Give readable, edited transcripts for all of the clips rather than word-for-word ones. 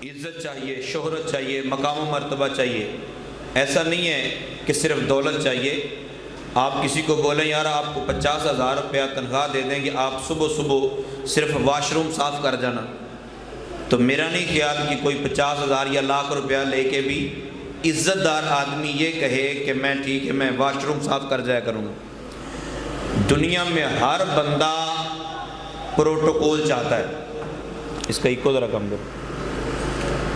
عزت چاہیے، شہرت چاہیے، مقام و مرتبہ چاہیے. ایسا نہیں ہے کہ صرف دولت چاہیے. آپ کسی کو بولیں یار آپ کو 50,000 روپیہ تنخواہ دے دیں گے، آپ صبح صبح صرف واش روم صاف کر جانا، تو میرا نہیں خیال کہ کوئی 50,000 یا لاکھ روپیہ لے کے بھی عزت دار آدمی یہ کہے کہ میں ٹھیک ہے میں واش روم صاف کر جایا کروں گا. دنیا میں ہر بندہ پروٹوکول چاہتا ہے. اس کا ایکو ذرا کم دو.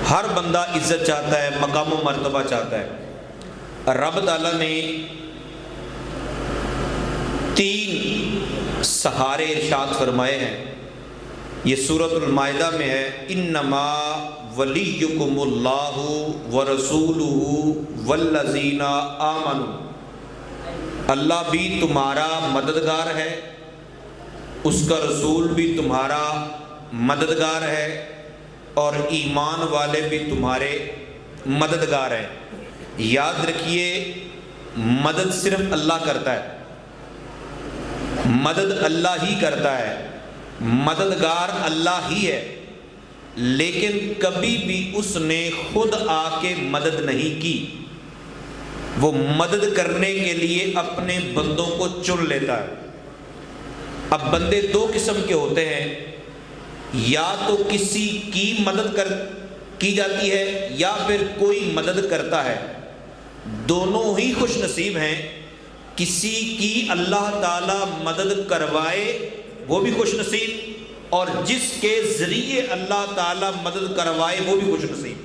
ہر بندہ عزت چاہتا ہے، مقام و مرتبہ چاہتا ہے. رب تعالیٰ نے 3 سہارے ارشاد فرمائے ہیں. یہ سورۃ المائدہ میں ہے، انما ولیکم اللہ ورسولہ والذین آمنوا. اللہ بھی تمہارا مددگار ہے، اس کا رسول بھی تمہارا مددگار ہے، اور ایمان والے بھی تمہارے مددگار ہیں. یاد رکھیے مدد صرف اللہ کرتا ہے، مدد اللہ ہی کرتا ہے، مددگار اللہ ہی ہے. لیکن کبھی بھی اس نے خود آ کے مدد نہیں کی. وہ مدد کرنے کے لیے اپنے بندوں کو چن لیتا ہے. اب بندے 2 قسم کے ہوتے ہیں، یا تو کسی کی مدد کی جاتی ہے یا پھر کوئی مدد کرتا ہے. دونوں ہی خوش نصیب ہیں. کسی کی اللہ تعالی مدد کروائے وہ بھی خوش نصیب، اور جس کے ذریعے اللہ تعالی مدد کروائے وہ بھی خوش نصیب.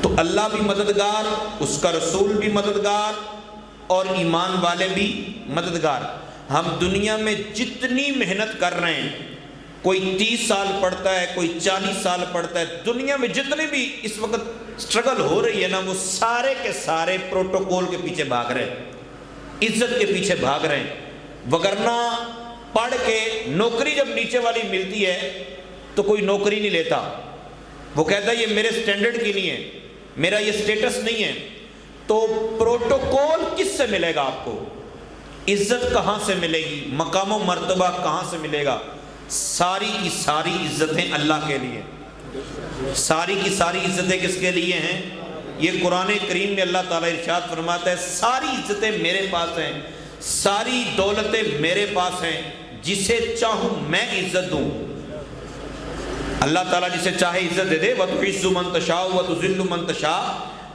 تو اللہ بھی مددگار، اس کا رسول بھی مددگار، اور ایمان والے بھی مددگار. ہم دنیا میں جتنی محنت کر رہے ہیں، کوئی 30 سال پڑھتا ہے، کوئی 40 سال پڑھتا ہے، دنیا میں جتنے بھی اس وقت سٹرگل ہو رہی ہے نا، وہ سارے کے سارے پروٹوکول کے پیچھے بھاگ رہے ہیں، عزت کے پیچھے بھاگ رہے ہیں. وگرنہ پڑھ کے نوکری جب نیچے والی ملتی ہے تو کوئی نوکری نہیں لیتا. وہ کہتا ہے یہ میرے سٹینڈرڈ کی نہیں ہے، میرا یہ سٹیٹس نہیں ہے. تو پروٹوکول کس سے ملے گا آپ کو؟ عزت کہاں سے ملے گی؟ مقام و مرتبہ کہاں سے ملے گا؟ ساری کی ساری عزتیں اللہ کے لیے. ساری کی ساری عزتیں کس کے لیے ہیں؟ یہ قرآن کریم میں اللہ تعالیٰ ارشاد فرماتا ہے ساری عزتیں میرے پاس ہیں، ساری دولتیں میرے پاس ہیں، جسے چاہوں میں عزت دوں. اللہ تعالیٰ جسے چاہے عزت دے دے. وَتُعِزُّ مَن تَشَاءُ وَتُذِلُّ مَن تَشَاءُ.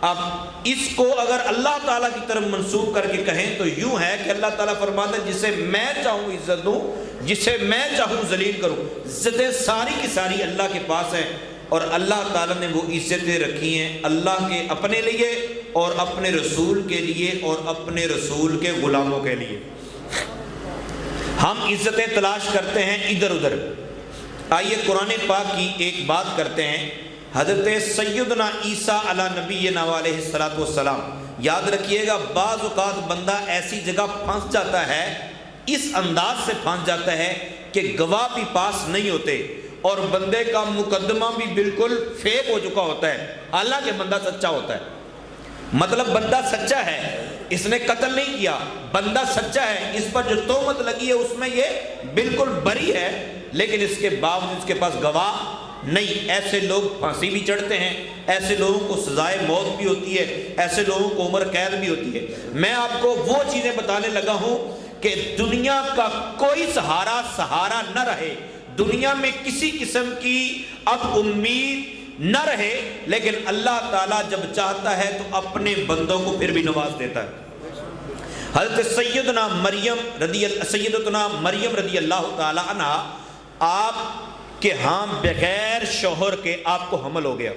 اب اس کو اگر اللہ تعالیٰ کی طرف منسوب کر کے کہیں تو یوں ہے کہ اللہ تعالیٰ فرماتا ہے جسے میں چاہوں عزت دوں، جسے میں چاہوں ذلیل کروں. عزتیں ساری کی ساری اللہ کے پاس ہیں، اور اللہ تعالیٰ نے وہ عزتیں رکھی ہیں اللہ کے اپنے لیے اور اپنے رسول کے لیے اور اپنے رسول کے غلاموں کے لیے. ہم عزتیں تلاش کرتے ہیں ادھر ادھر. آئیے قرآن پاک کی ایک بات کرتے ہیں. حضرت سیدنا عیسیٰ علی نبینا علیہ الصلوۃ والسلام. یاد رکھیے گا بعض اوقات بندہ ایسی جگہ پھنس جاتا ہے، اس انداز سے پھنس جاتا ہے کہ گواہ بھی پاس نہیں ہوتے اور بندے کا مقدمہ بھی بالکل فیک ہو چکا ہوتا ہے، حالانکہ بندہ سچا ہوتا ہے. مطلب بندہ سچا ہے، اس نے قتل نہیں کیا، بندہ سچا ہے، اس پر جو تہمت لگی ہے اس میں یہ بالکل بری ہے، لیکن اس کے باوجود اس کے پاس گواہ نہیں. ایسے لوگ پھانسی بھی چڑھتے ہیں، ایسے لوگوں کو سزائے موت بھی ہوتی ہے، ایسے لوگوں کو عمر قید بھی ہوتی ہے. میں آپ کو وہ چیزیں بتانے لگا ہوں کہ دنیا کا کوئی سہارا نہ رہے، دنیا میں کسی قسم کی اب امید نہ رہے، لیکن اللہ تعالیٰ جب چاہتا ہے تو اپنے بندوں کو پھر بھی نواز دیتا ہے. حضرت سیدتنا مریم رضی اللہ تعالی عنہ، آپ کہ ہاں بغیر شوہر کے آپ کو حمل ہو گیا.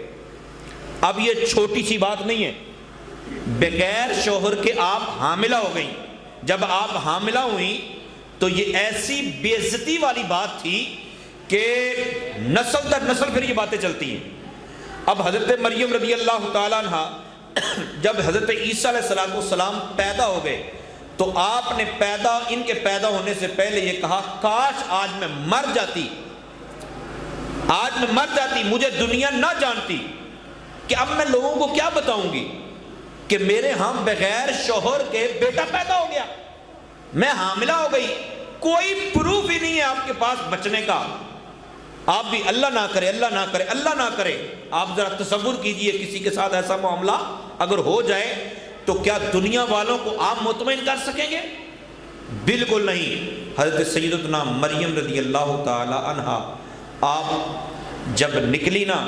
اب یہ چھوٹی سی بات نہیں ہے، بغیر شوہر کے آپ حاملہ ہو گئیں. جب آپ حاملہ ہوئیں تو یہ ایسی بے عزتی والی بات تھی کہ نسل در نسل پھر یہ باتیں چلتی ہیں. اب حضرت مریم رضی اللہ تعالیٰ عنہ جب حضرت عیسیٰ علیہ السلام پیدا ہو گئے تو آپ نے ان کے پیدا ہونے سے پہلے یہ کہا کاش آج میں مر جاتی، مجھے دنیا نہ جانتی کہ اب میں لوگوں کو کیا بتاؤں گی کہ میرے ہاں بغیر شوہر کے بیٹا پیدا ہو گیا، میں حاملہ ہو گئی، کوئی پروف ہی نہیں ہے آپ کے پاس بچنے کا. آپ بھی اللہ نہ کرے، اللہ نہ کرے، اللہ نہ کرے۔ آپ ذرا تصور کیجئے کسی کے ساتھ ایسا معاملہ اگر ہو جائے تو کیا دنیا والوں کو آپ مطمئن کر سکیں گے؟ بالکل نہیں۔ حضرت سیدتنا مریم رضی اللہ تعالی عنہا آپ جب نکلی نا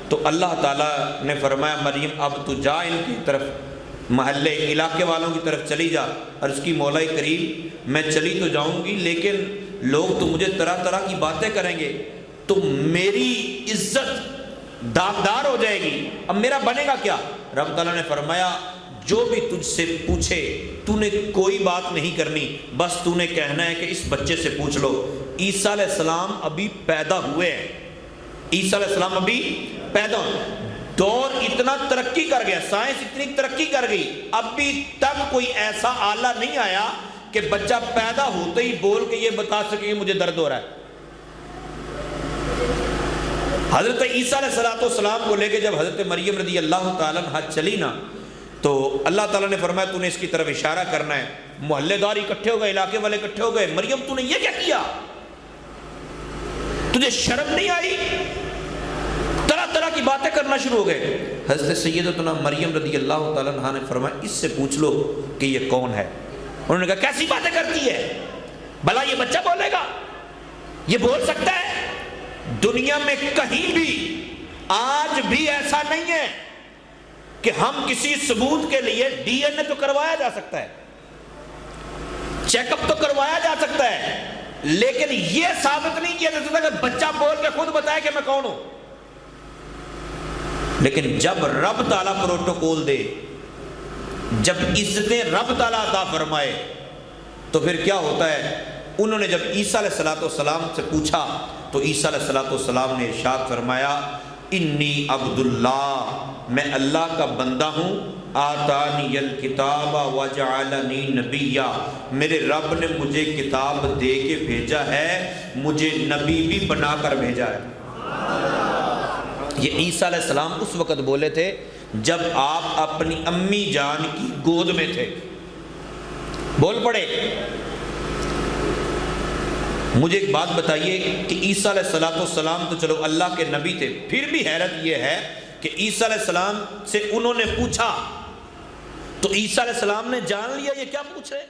تو اللہ تعالیٰ نے فرمایا مریم اب تو جا ان کی طرف، محلے علاقے والوں کی طرف چلی جا۔ اور اس کی مولا کریم میں چلی تو جاؤں گی لیکن لوگ تو مجھے طرح طرح کی باتیں کریں گے، تو میری عزت داغدار ہو جائے گی، اب میرا بنے گا کیا؟ رب تعالیٰ نے فرمایا جو بھی تجھ سے پوچھے تو نے کوئی بات نہیں کرنی، بس تو نے کہنا ہے کہ اس بچے سے پوچھ لو۔ عیسیٰ علیہ السلام ابھی پیدا ہوئے ہیں، عیسیٰ علیہ السلام ابھی پیدا ہوئے، دور اتنا ترقی کر گیا، سائنس اتنی ترقی کر گئی، ابھی تک کوئی ایسا آلہ نہیں آیا کہ بچہ پیدا ہوتے ہی بول کے یہ بتا سکے مجھے درد ہو رہا ہے۔ حضرت عیسیٰ علیہ السلام کو لے کے جب حضرت مریم رضی اللہ تعالیٰ عنہ چلی نا تو اللہ تعالیٰ نے فرمایا تو نے اس کی طرف اشارہ کرنا ہے۔ محلے دار اکٹھے ہو گئے، علاقے والے اکٹھے ہو گئے، مریم تو نے یہ کیا کیا؟ تجھے شرم نہیں آئی؟ طرح طرح کی باتیں کرنا شروع ہو گئے۔ حضرت سیدتنا مریم رضی اللہ تعالیٰ عنہ نے فرمایا اس سے پوچھ لو کہ یہ کون ہے۔ انہوں نے کہا کیسی باتیں کرتی ہے، بھلا یہ بچہ بولے گا، یہ بول سکتا ہے؟ دنیا میں کہیں بھی آج بھی ایسا نہیں ہے کہ ہم کسی ثبوت کے لیے ڈی این اے تو کروایا جا سکتا ہے، چیک اپ تو کروایا جا سکتا ہے، لیکن یہ ثابت نہیں کیا جا سکتا کہ بچہ بول کے خود بتائے کہ میں کون ہوں۔ لیکن جب رب تعالیٰ پروٹوکول دے، جب عزتیں رب تعالیٰ عطا فرمائے تو پھر کیا ہوتا ہے؟ انہوں نے جب عیسیٰ علیہ السلام سے پوچھا تو عیسیٰ علیہ السلام نے ارشاد فرمایا انی عبداللہ، میں اللہ کا بندہ ہوں، آتانی الکتاب وجعلنی نبیا، میرے رب نے مجھے کتاب دے کے بھیجا ہے، مجھے نبی بھی بنا کر بھیجا ہے۔ یہ عیسیٰ علیہ السلام اس وقت بولے تھے جب آپ اپنی امی جان کی گود میں تھے، بول پڑے۔ مجھے ایک بات بتائیے کہ عیسیٰ علیہ السلام تو چلو اللہ کے نبی تھے، پھر بھی حیرت یہ ہے کہ عیسیٰ علیہ السلام سے انہوں نے پوچھا تو عیسیٰ علیہ السلام نے جان لیا یہ کیا پوچھ رہے۔